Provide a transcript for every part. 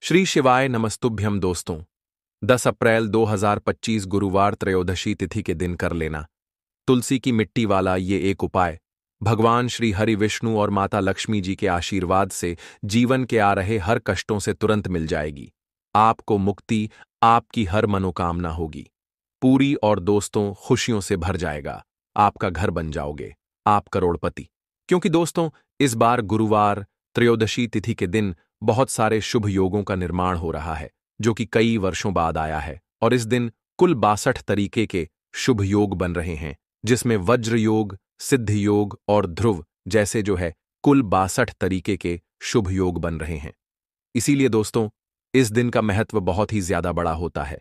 श्री शिवाय नमस्तुभ्यम दोस्तों। 10 अप्रैल 2025 गुरुवार त्रयोदशी तिथि के दिन कर लेना तुलसी की मिट्टी वाला ये एक उपाय भगवान श्री हरि विष्णु और माता लक्ष्मी जी के आशीर्वाद से जीवन के आ रहे हर कष्टों से तुरंत मिल जाएगी। आपको मुक्ति, आपकी हर मनोकामना होगी पूरी और दोस्तों खुशियों से भर जाएगा। आपका घर बन जाओगे, आप करोड़पति। क्योंकि दोस्तों इस बार गुरुवार त्रयोदशी तिथि के दिन बहुत सारे शुभ योगों का निर्माण हो रहा है जो कि कई वर्षों बाद आया है। और इस दिन कुल 62 तरीके के शुभ योग बन रहे हैं, जिसमें वज्र योग, सिद्ध योग और ध्रुव जैसे जो है कुल 62 तरीके के शुभ योग बन रहे हैं। इसीलिए दोस्तों इस दिन का महत्व बहुत ही ज्यादा बड़ा होता है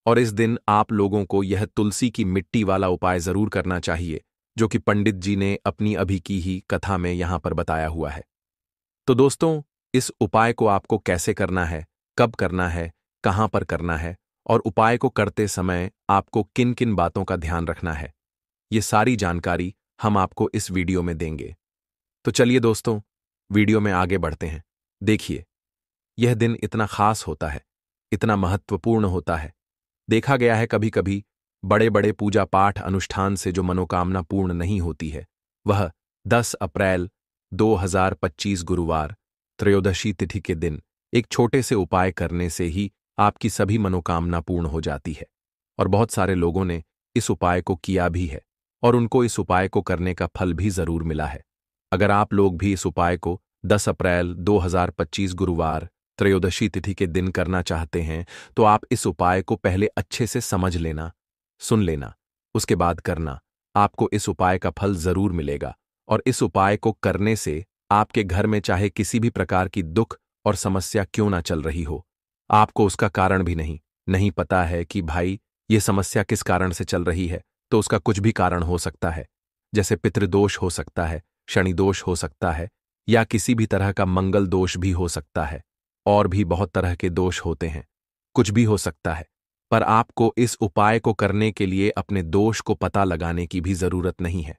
और इस दिन आप लोगों को यह तुलसी की मिट्टी वाला उपाय जरूर करना चाहिए जो कि पंडित जी ने अपनी अभी की ही कथा में यहां पर बताया हुआ है। तो दोस्तों इस उपाय को आपको कैसे करना है, कब करना है, कहां पर करना है और उपाय को करते समय आपको किन किन बातों का ध्यान रखना है, ये सारी जानकारी हम आपको इस वीडियो में देंगे। तो चलिए दोस्तों वीडियो में आगे बढ़ते हैं। देखिए यह दिन इतना खास होता है, इतना महत्वपूर्ण होता है। देखा गया है कभी कभी बड़े बड़े पूजा पाठ अनुष्ठान से जो मनोकामना पूर्ण नहीं होती है, वह 10 अप्रैल 2025 गुरुवार त्रयोदशी तिथि के दिन एक छोटे से उपाय करने से ही आपकी सभी मनोकामना पूर्ण हो जाती है। और बहुत सारे लोगों ने इस उपाय को किया भी है और उनको इस उपाय को करने का फल भी जरूर मिला है। अगर आप लोग भी इस उपाय को 10 अप्रैल 2025 गुरुवार त्रयोदशी तिथि के दिन करना चाहते हैं तो आप इस उपाय को पहले अच्छे से समझ लेना, सुन लेना, उसके बाद करना। आपको इस उपाय का फल जरूर मिलेगा और इस उपाय को करने से आपके घर में चाहे किसी भी प्रकार की दुख और समस्या क्यों ना चल रही हो, आपको उसका कारण भी नहीं पता है कि भाई ये समस्या किस कारण से चल रही है, तो उसका कुछ भी कारण हो सकता है। जैसे पितृदोष हो सकता है, शनि दोष हो सकता है या किसी भी तरह का मंगल दोष भी हो सकता है। और भी बहुत तरह के दोष होते हैं, कुछ भी हो सकता है। पर आपको इस उपाय को करने के लिए अपने दोष को पता लगाने की भी जरूरत नहीं है।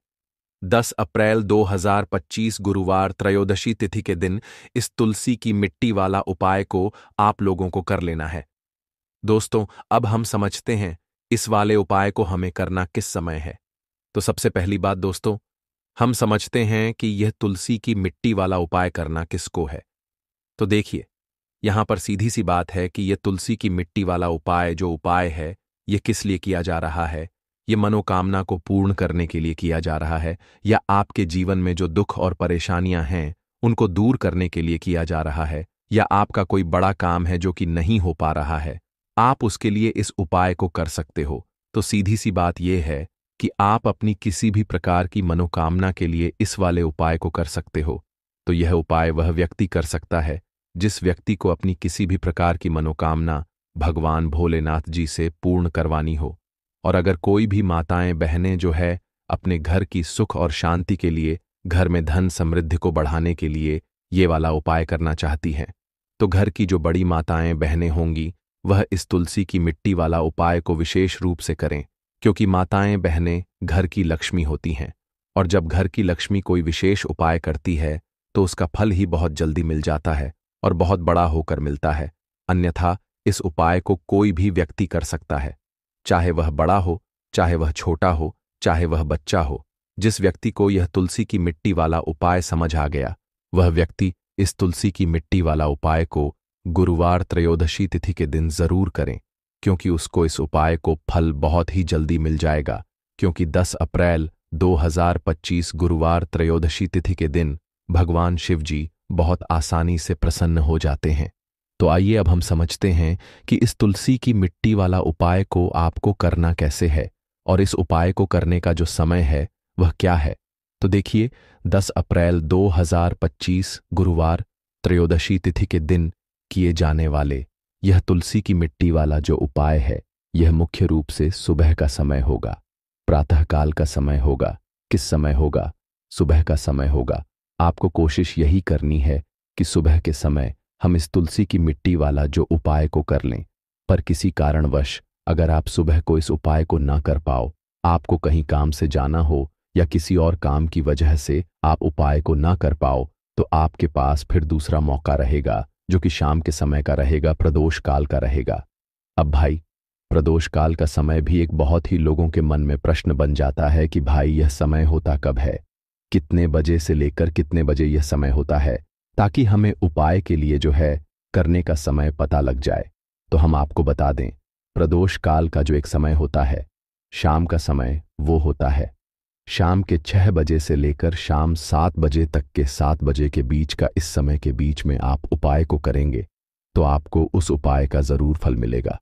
10 अप्रैल 2025 गुरुवार त्रयोदशी तिथि के दिन इस तुलसी की मिट्टी वाला उपाय को आप लोगों को कर लेना है। दोस्तों अब हम समझते हैं इस वाले उपाय को हमें करना किस समय है। तो सबसे पहली बात दोस्तों, हम समझते हैं कि यह तुलसी की मिट्टी वाला उपाय करना किसको है। तो देखिए यहां पर सीधी सी बात है कि यह तुलसी की मिट्टी वाला उपाय जो उपाय है यह किस लिए किया जा रहा है। ये मनोकामना को पूर्ण करने के लिए किया जा रहा है या आपके जीवन में जो दुख और परेशानियां हैं उनको दूर करने के लिए किया जा रहा है, या आपका कोई बड़ा काम है जो कि नहीं हो पा रहा है, आप उसके लिए इस उपाय को कर सकते हो। तो सीधी सी बात यह है कि आप अपनी किसी भी प्रकार की मनोकामना के लिए इस वाले उपाय को कर सकते हो। तो यह उपाय वह व्यक्ति कर सकता है जिस व्यक्ति को अपनी किसी भी प्रकार की मनोकामना भगवान भोलेनाथ जी से पूर्ण करवानी हो। और अगर कोई भी माताएं बहनें जो है अपने घर की सुख और शांति के लिए, घर में धन समृद्धि को बढ़ाने के लिए ये वाला उपाय करना चाहती हैं, तो घर की जो बड़ी माताएं बहनें होंगी वह इस तुलसी की मिट्टी वाला उपाय को विशेष रूप से करें, क्योंकि माताएं बहनें घर की लक्ष्मी होती हैं और जब घर की लक्ष्मी कोई विशेष उपाय करती है तो उसका फल ही बहुत जल्दी मिल जाता है और बहुत बड़ा होकर मिलता है। अन्यथा इस उपाय को कोई भी व्यक्ति कर सकता है, चाहे वह बड़ा हो, चाहे वह छोटा हो, चाहे वह बच्चा हो। जिस व्यक्ति को यह तुलसी की मिट्टी वाला उपाय समझ आ गया वह व्यक्ति इस तुलसी की मिट्टी वाला उपाय को गुरुवार त्रयोदशी तिथि के दिन जरूर करें, क्योंकि उसको इस उपाय को फल बहुत ही जल्दी मिल जाएगा। क्योंकि 10 अप्रैल 2025 गुरुवार त्रयोदशी तिथि के दिन भगवान शिव जी बहुत आसानी से प्रसन्न हो जाते हैं। तो आइए अब हम समझते हैं कि इस तुलसी की मिट्टी वाला उपाय को आपको करना कैसे है और इस उपाय को करने का जो समय है वह क्या है। तो देखिए 10 अप्रैल 2025 गुरुवार त्रयोदशी तिथि के दिन किए जाने वाले यह तुलसी की मिट्टी वाला जो उपाय है यह मुख्य रूप से सुबह का समय होगा, प्रातःकाल का समय होगा। किस समय होगा? सुबह का समय होगा। आपको कोशिश यही करनी है कि सुबह के समय हम इस तुलसी की मिट्टी वाला जो उपाय को कर लें। पर किसी कारणवश अगर आप सुबह को इस उपाय को ना कर पाओ, आपको कहीं काम से जाना हो या किसी और काम की वजह से आप उपाय को ना कर पाओ, तो आपके पास फिर दूसरा मौका रहेगा जो कि शाम के समय का रहेगा, प्रदोष काल का रहेगा। अब भाई, प्रदोष काल का समय भी एक बहुत ही लोगों के मन में प्रश्न बन जाता है कि भाई यह समय होता कब है, कितने बजे से लेकर कितने बजे यह समय होता है, ताकि हमें उपाय के लिए जो है करने का समय पता लग जाए। तो हम आपको बता दें, प्रदोष काल का जो एक समय होता है, शाम का समय, वो होता है शाम के 6 बजे से लेकर शाम 7 बजे तक के 7 बजे के बीच का। इस समय के बीच में आप उपाय को करेंगे तो आपको उस उपाय का जरूर फल मिलेगा।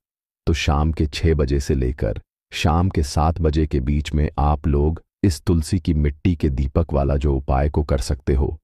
तो शाम के 6 बजे से लेकर शाम के 7 बजे के बीच में आप लोग इस तुलसी की मिट्टी के दीपक वाला जो उपाय को कर सकते हो।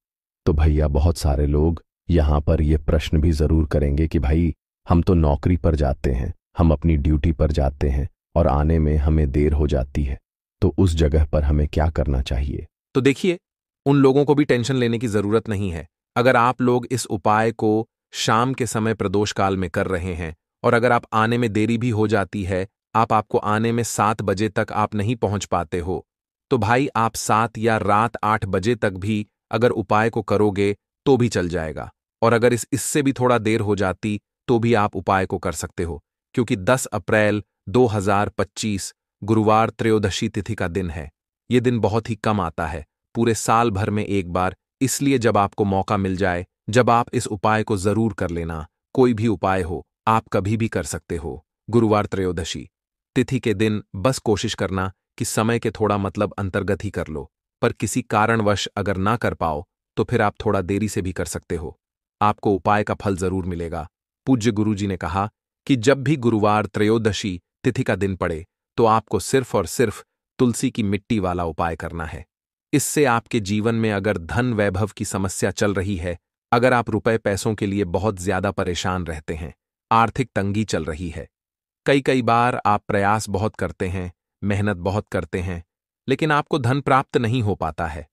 तो भैया, बहुत सारे लोग यहाँ पर ये प्रश्न भी जरूर करेंगे कि भाई हम तो नौकरी पर जाते हैं, हम अपनी ड्यूटी पर जाते हैं और आने में हमें देर हो जाती है, तो उस जगह पर हमें क्या करना चाहिए। तो देखिए, उन लोगों को भी टेंशन लेने की जरूरत नहीं है। अगर आप लोग इस उपाय को शाम के समय प्रदोष काल में कर रहे हैं और अगर आप आने में देरी भी हो जाती है, आपको आने में 7 बजे तक आप नहीं पहुंच पाते हो, तो भाई आप 7 या रात 8 बजे तक भी अगर उपाय को करोगे तो भी चल जाएगा। और अगर इससे भी थोड़ा देर हो जाती तो भी आप उपाय को कर सकते हो, क्योंकि 10 अप्रैल 2025 गुरुवार त्रयोदशी तिथि का दिन है। ये दिन बहुत ही कम आता है, पूरे साल भर में एक बार। इसलिए जब आपको मौका मिल जाए, जब आप इस उपाय को जरूर कर लेना। कोई भी उपाय हो, आप कभी भी कर सकते हो। गुरुवार त्रयोदशी तिथि के दिन बस कोशिश करना कि समय के थोड़ा मतलब अंतर्गत ही कर लो, पर किसी कारणवश अगर ना कर पाओ तो फिर आप थोड़ा देरी से भी कर सकते हो। आपको उपाय का फल जरूर मिलेगा। पूज्य गुरुजी ने कहा कि जब भी गुरुवार त्रयोदशी तिथि का दिन पड़े तो आपको सिर्फ और सिर्फ तुलसी की मिट्टी वाला उपाय करना है। इससे आपके जीवन में अगर धन वैभव की समस्या चल रही है, अगर आप रुपए पैसों के लिए बहुत ज्यादा परेशान रहते हैं, आर्थिक तंगी चल रही है, कई कई बार आप प्रयास बहुत करते हैं, मेहनत बहुत करते हैं, लेकिन आपको धन प्राप्त नहीं हो पाता है।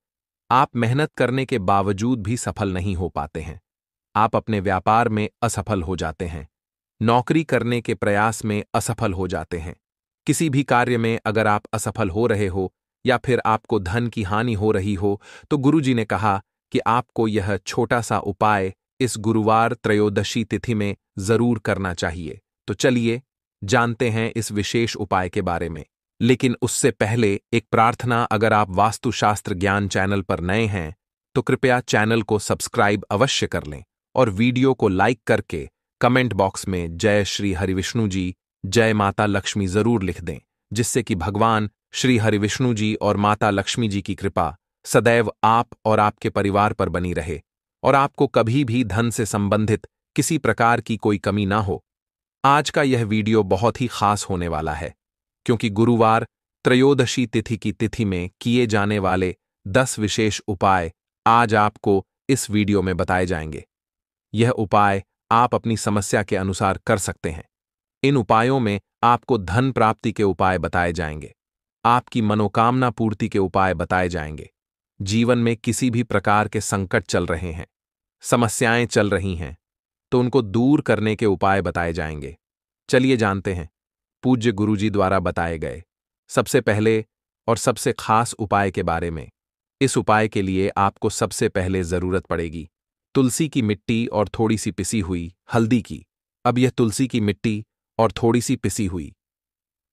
आप मेहनत करने के बावजूद भी सफल नहीं हो पाते हैं। आप अपने व्यापार में असफल हो जाते हैं, नौकरी करने के प्रयास में असफल हो जाते हैं। किसी भी कार्य में अगर आप असफल हो रहे हो या फिर आपको धन की हानि हो रही हो, तो गुरुजी ने कहा कि आपको यह छोटा सा उपाय इस गुरुवार त्रयोदशी तिथि में जरूर करना चाहिए। तो चलिए जानते हैं इस विशेष उपाय के बारे में। लेकिन उससे पहले एक प्रार्थना, अगर आप वास्तुशास्त्र ज्ञान चैनल पर नए हैं तो कृपया चैनल को सब्सक्राइब अवश्य कर लें और वीडियो को लाइक करके कमेंट बॉक्स में जय श्री हरिविष्णु जी, जय माता लक्ष्मी जरूर लिख दें, जिससे कि भगवान श्री हरिविष्णु जी और माता लक्ष्मी जी की कृपा सदैव आप और आपके परिवार पर बनी रहे और आपको कभी भी धन से संबंधित किसी प्रकार की कोई कमी ना हो। आज का यह वीडियो बहुत ही खास होने वाला है, क्योंकि गुरुवार त्रयोदशी तिथि की तिथि में किए जाने वाले 10 विशेष उपाय आज आपको इस वीडियो में बताए जाएंगे। यह उपाय आप अपनी समस्या के अनुसार कर सकते हैं। इन उपायों में आपको धन प्राप्ति के उपाय बताए जाएंगे, आपकी मनोकामना पूर्ति के उपाय बताए जाएंगे। जीवन में किसी भी प्रकार के संकट चल रहे हैं, समस्याएं चल रही हैं, तो उनको दूर करने के उपाय बताए जाएंगे। चलिए जानते हैं पूज्य गुरुजी द्वारा बताए गए सबसे पहले और सबसे खास उपाय के बारे में। इस उपाय के लिए आपको सबसे पहले जरूरत पड़ेगी तुलसी की मिट्टी और थोड़ी सी पिसी हुई हल्दी की। अब यह तुलसी की मिट्टी और थोड़ी सी पिसी हुई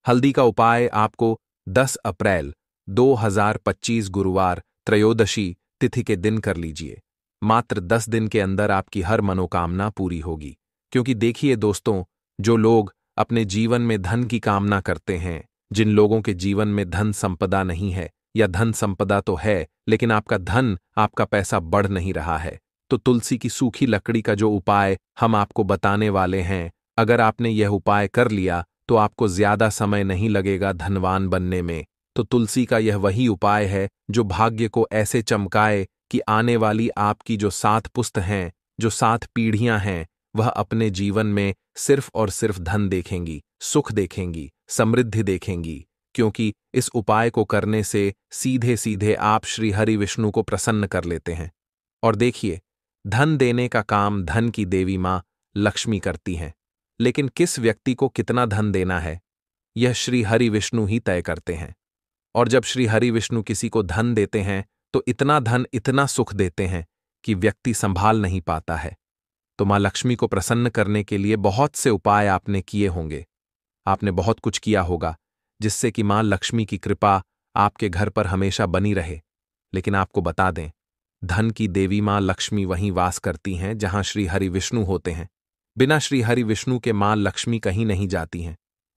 हल्दी का उपाय आपको 10 अप्रैल 2025 गुरुवार त्रयोदशी तिथि के दिन कर लीजिए। मात्र 10 दिन के अंदर आपकी हर मनोकामना पूरी होगी। क्योंकि देखिए दोस्तों, जो लोग अपने जीवन में धन की कामना करते हैं, जिन लोगों के जीवन में धन संपदा नहीं है या धन संपदा तो है लेकिन आपका धन, आपका पैसा बढ़ नहीं रहा है, तो तुलसी की सूखी लकड़ी का जो उपाय हम आपको बताने वाले हैं, अगर आपने यह उपाय कर लिया तो आपको ज्यादा समय नहीं लगेगा धनवान बनने में। तो तुलसी का यह वही उपाय है जो भाग्य को ऐसे चमकाए कि आने वाली आपकी जो 7 पुस्त हैं, जो 7 पीढ़ियां हैं, वह अपने जीवन में सिर्फ और सिर्फ धन देखेंगी, सुख देखेंगी, समृद्धि देखेंगी। क्योंकि इस उपाय को करने से सीधे सीधे आप श्री हरि विष्णु को प्रसन्न कर लेते हैं। और देखिए, धन देने का काम धन की देवी मां लक्ष्मी करती हैं, लेकिन किस व्यक्ति को कितना धन देना है, यह श्री हरि विष्णु ही तय करते हैं। और जब श्री हरि विष्णु किसी को धन देते हैं तो इतना धन, इतना सुख देते हैं कि व्यक्ति संभाल नहीं पाता है। तो माँ लक्ष्मी को प्रसन्न करने के लिए बहुत से उपाय आपने किए होंगे। आपने बहुत कुछ किया होगा जिससे कि माँ लक्ष्मी की कृपा आपके घर पर हमेशा बनी रहे। लेकिन आपको बता दें, धन की देवी माँ लक्ष्मी वहीं वास करती हैं जहां श्री हरि विष्णु होते हैं। बिना श्री हरि विष्णु के माँ लक्ष्मी कहीं नहीं जाती हैं।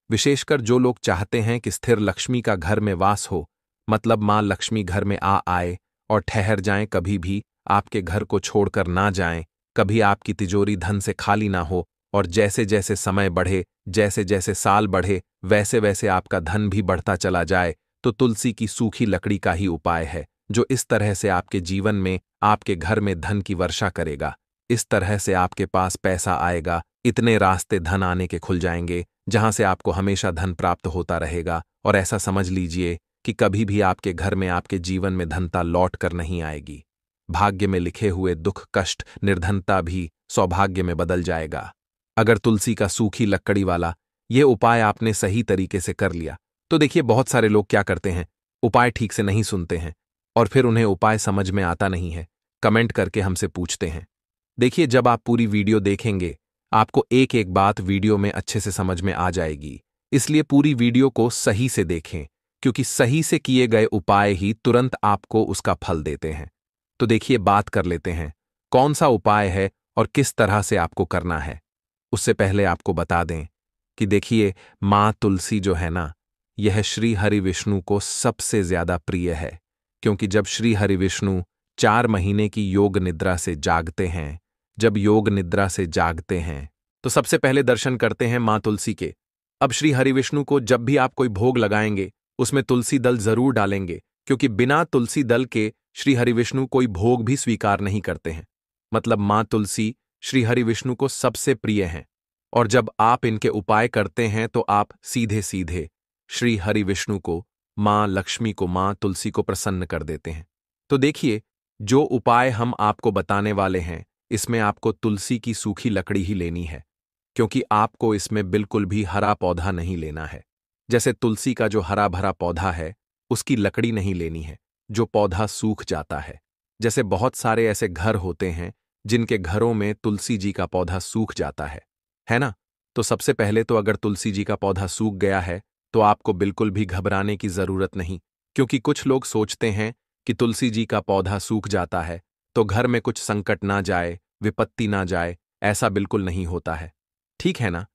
विशेषकर जो लोग चाहते हैं कि स्थिर लक्ष्मी का घर में वास हो, मतलब माँ लक्ष्मी घर में आए और ठहर जाएं, कभी भी आपके घर को छोड़कर ना जाएं, कभी आपकी तिजोरी धन से खाली ना हो, और जैसे जैसे समय बढ़े, जैसे जैसे साल बढ़े, वैसे वैसे आपका धन भी बढ़ता चला जाए, तो तुलसी की सूखी लकड़ी का ही उपाय है जो इस तरह से आपके जीवन में, आपके घर में धन की वर्षा करेगा। इस तरह से आपके पास पैसा आएगा, इतने रास्ते धन आने के खुल जाएंगे जहां से आपको हमेशा धन प्राप्त होता रहेगा। और ऐसा समझ लीजिए कि कभी भी आपके घर में, आपके जीवन में धनता लौट कर नहीं आएगी। भाग्य में लिखे हुए दुख, कष्ट, निर्धनता भी सौभाग्य में बदल जाएगा। अगर तुलसी का सूखी लकड़ी वाला ये उपाय आपने सही तरीके से कर लिया तो देखिए, बहुत सारे लोग क्या करते हैं, उपाय ठीक से नहीं सुनते हैं और फिर उन्हें उपाय समझ में आता नहीं है, कमेंट करके हमसे पूछते हैं। देखिए, जब आप पूरी वीडियो देखेंगे आपको एक एक बात वीडियो में अच्छे से समझ में आ जाएगी। इसलिए पूरी वीडियो को सही से देखें, क्योंकि सही से किए गए उपाय ही तुरंत आपको उसका फल देते हैं। तो देखिए, बात कर लेते हैं कौन सा उपाय है और किस तरह से आपको करना है। उससे पहले आपको बता दें कि देखिए, माँ तुलसी जो है ना, यह श्री हरि विष्णु को सबसे ज्यादा प्रिय है, क्योंकि जब श्री हरि विष्णु 4 महीने की योग निद्रा से जागते हैं, जब योग निद्रा से जागते हैं तो सबसे पहले दर्शन करते हैं माँ तुलसी के। अब श्री हरि विष्णु को जब भी आप कोई भोग लगाएंगे उसमें तुलसी दल जरूर डालेंगे, क्योंकि बिना तुलसी दल के श्री हरि विष्णु कोई भोग भी स्वीकार नहीं करते हैं। मतलब माँ तुलसी श्री हरि विष्णु को सबसे प्रिय हैं, और जब आप इनके उपाय करते हैं तो आप सीधे सीधे श्री हरि विष्णु को, माँ लक्ष्मी को, माँ तुलसी को प्रसन्न कर देते हैं। तो देखिए, जो उपाय हम आपको बताने वाले हैं इसमें आपको तुलसी की सूखी लकड़ी ही लेनी है, क्योंकि आपको इसमें बिल्कुल भी हरा पौधा नहीं लेना है। जैसे तुलसी का जो हरा भरा पौधा है उसकी लकड़ी नहीं लेनी है, जो पौधा सूख जाता है। जैसे बहुत सारे ऐसे घर होते हैं जिनके घरों में तुलसी जी का पौधा सूख जाता है ना। तो सबसे पहले तो अगर तुलसी जी का पौधा सूख गया है तो आपको बिल्कुल भी घबराने की जरूरत नहीं, क्योंकि कुछ लोग सोचते हैं कि तुलसी जी का पौधा सूख जाता है तो घर में कुछ संकट ना जाए, विपत्ति ना जाए। ऐसा बिल्कुल नहीं होता है, ठीक है ना।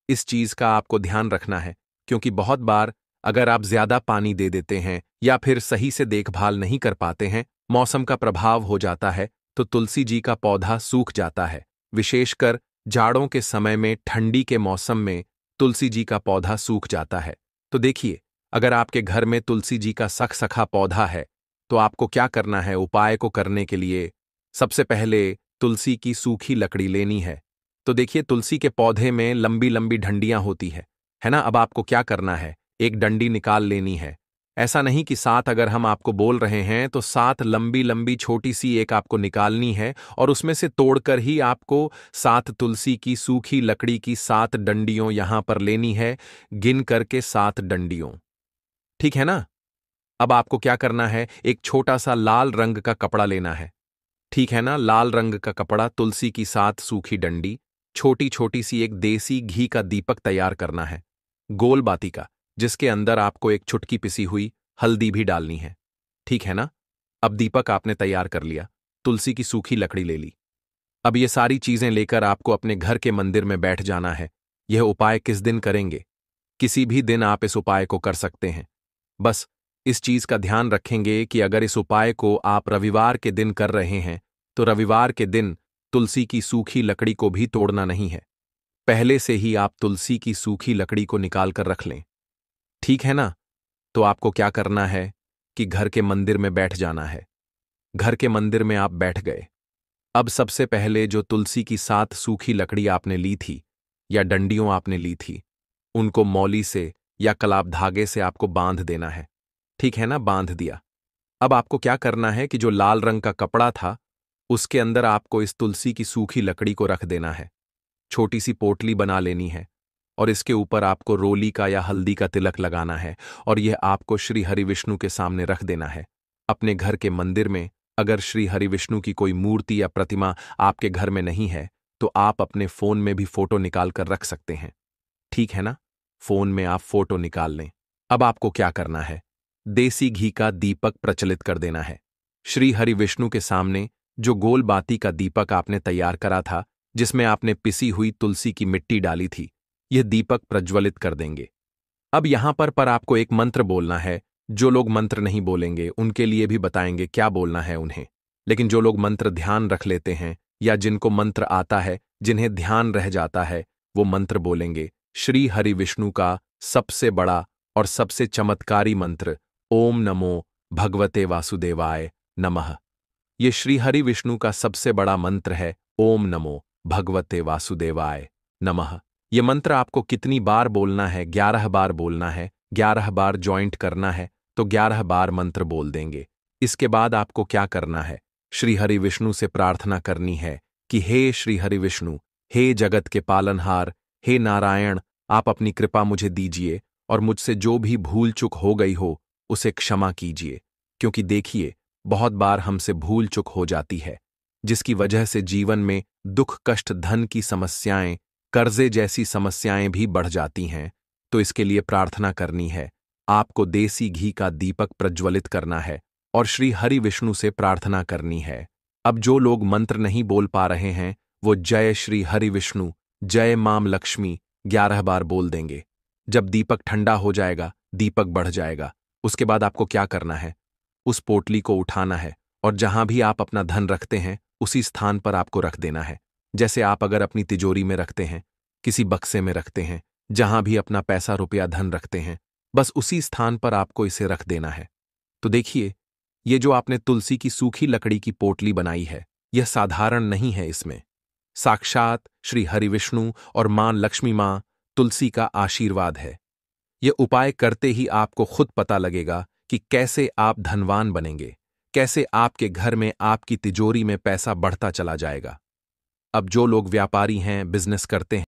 इस चीज का आपको ध्यान रखना है, क्योंकि बहुत बार अगर आप ज्यादा पानी दे देते हैं या फिर सही से देखभाल नहीं कर पाते हैं, मौसम का प्रभाव हो जाता है, तो तुलसी जी का पौधा सूख जाता है। विशेषकर जाड़ों के समय में, ठंडी के मौसम में तुलसी जी का पौधा सूख जाता है। तो देखिए, अगर आपके घर में तुलसी जी का सखसखा पौधा है तो आपको क्या करना है। उपाय को करने के लिए सबसे पहले तुलसी की सूखी लकड़ी लेनी है। तो देखिए, तुलसी के पौधे में लंबी लंबी डंडियां होती है ना। अब आपको क्या करना है, एक डंडी निकाल लेनी है। ऐसा नहीं कि 7 अगर हम आपको बोल रहे हैं तो 7 लंबी लंबी छोटी सी एक आपको निकालनी है, और उसमें से तोड़कर ही आपको 7 तुलसी की सूखी लकड़ी की 7 डंडियों यहां पर लेनी है, गिन करके 7 डंडियों, ठीक है ना। अब आपको क्या करना है, एक छोटा सा लाल रंग का कपड़ा लेना है, ठीक है ना। लाल रंग का कपड़ा, तुलसी की 7 सूखी डंडी, छोटी छोटी सी एक देसी घी का दीपक तैयार करना है, गोल बाती का, जिसके अंदर आपको एक चुटकी पिसी हुई हल्दी भी डालनी है, ठीक है ना। अब दीपक आपने तैयार कर लिया, तुलसी की सूखी लकड़ी ले ली। अब ये सारी चीजें लेकर आपको अपने घर के मंदिर में बैठ जाना है। यह उपाय किस दिन करेंगे, किसी भी दिन आप इस उपाय को कर सकते हैं। बस इस चीज का ध्यान रखेंगे कि अगर इस उपाय को आप रविवार के दिन कर रहे हैं तो रविवार के दिन तुलसी की सूखी लकड़ी को भी तोड़ना नहीं है। पहले से ही आप तुलसी की सूखी लकड़ी को निकाल कर रख लें, ठीक है ना। तो आपको क्या करना है कि घर के मंदिर में बैठ जाना है। घर के मंदिर में आप बैठ गए। अब सबसे पहले जो तुलसी की 7 सूखी लकड़ी आपने ली थी या डंडियों आपने ली थी, उनको मौली से या कलाब धागे से आपको बांध देना है, ठीक है ना। बांध दिया। अब आपको क्या करना है कि जो लाल रंग का कपड़ा था उसके अंदर आपको इस तुलसी की सूखी लकड़ी को रख देना है। छोटी सी पोटली बना लेनी है और इसके ऊपर आपको रोली का या हल्दी का तिलक लगाना है, और यह आपको श्री हरि विष्णु के सामने रख देना है। अपने घर के मंदिर में अगर श्री हरि विष्णु की कोई मूर्ति या प्रतिमा आपके घर में नहीं है तो आप अपने फोन में भी फोटो निकाल कर रख सकते हैं। ठीक है ना? फोन में आप फोटो निकाल लें। अब आपको क्या करना है? देसी घी का दीपक प्रचलित कर देना है। श्री हरि विष्णु के सामने जो गोल बाती का दीपक आपने तैयार करा था, जिसमें आपने पिसी हुई तुलसी की मिट्टी डाली थी, यह दीपक प्रज्वलित कर देंगे। अब यहां पर आपको एक मंत्र बोलना है। जो लोग मंत्र नहीं बोलेंगे उनके लिए भी बताएंगे क्या बोलना है उन्हें, लेकिन जो लोग मंत्र ध्यान रख लेते हैं या जिनको मंत्र आता है, जिन्हें ध्यान रह जाता है, वो मंत्र बोलेंगे श्री हरि विष्णु का सबसे बड़ा और सबसे चमत्कारी मंत्र, ओम नमो भगवते वासुदेवाय नमः। ये श्री हरि विष्णु का सबसे बड़ा मंत्र है, ओम नमो भगवते वासुदेवाय नमः। ये मंत्र आपको कितनी बार बोलना है? 11 बार बोलना है। 11 बार जॉइंट करना है तो 11 बार मंत्र बोल देंगे। इसके बाद आपको क्या करना है? श्री हरि विष्णु से प्रार्थना करनी है कि हे श्री हरि विष्णु, हे जगत के पालनहार, हे नारायण, आप अपनी कृपा मुझे दीजिए और मुझसे जो भी भूल चूक हो गई हो उसे क्षमा कीजिए। क्योंकि देखिए, बहुत बार हमसे भूल चूक हो जाती है, जिसकी वजह से जीवन में दुख, कष्ट, धन की समस्याएं, कर्जे जैसी समस्याएं भी बढ़ जाती हैं। तो इसके लिए प्रार्थना करनी है। आपको देसी घी का दीपक प्रज्वलित करना है और श्री हरि विष्णु से प्रार्थना करनी है। अब जो लोग मंत्र नहीं बोल पा रहे हैं वो जय श्री हरि विष्णु, जय माम लक्ष्मी 11 बार बोल देंगे। जब दीपक ठंडा हो जाएगा, दीपक बढ़ जाएगा। उसके बाद आपको क्या करना है? उस पोटली को उठाना है और जहां भी आप अपना धन रखते हैं उसी स्थान पर आपको रख देना है। जैसे आप अगर अपनी तिजोरी में रखते हैं, किसी बक्से में रखते हैं, जहां भी अपना पैसा, रुपया, धन रखते हैं, बस उसी स्थान पर आपको इसे रख देना है। तो देखिए, ये जो आपने तुलसी की सूखी लकड़ी की पोटली बनाई है, यह साधारण नहीं है। इसमें साक्षात श्री हरि विष्णु और मां लक्ष्मी, मां तुलसी का आशीर्वाद है। यह उपाय करते ही आपको खुद पता लगेगा कि कैसे आप धनवान बनेंगे, कैसे आपके घर में, आपकी तिजोरी में पैसा बढ़ता चला जाएगा। अब जो लोग व्यापारी हैं, बिजनेस करते हैं,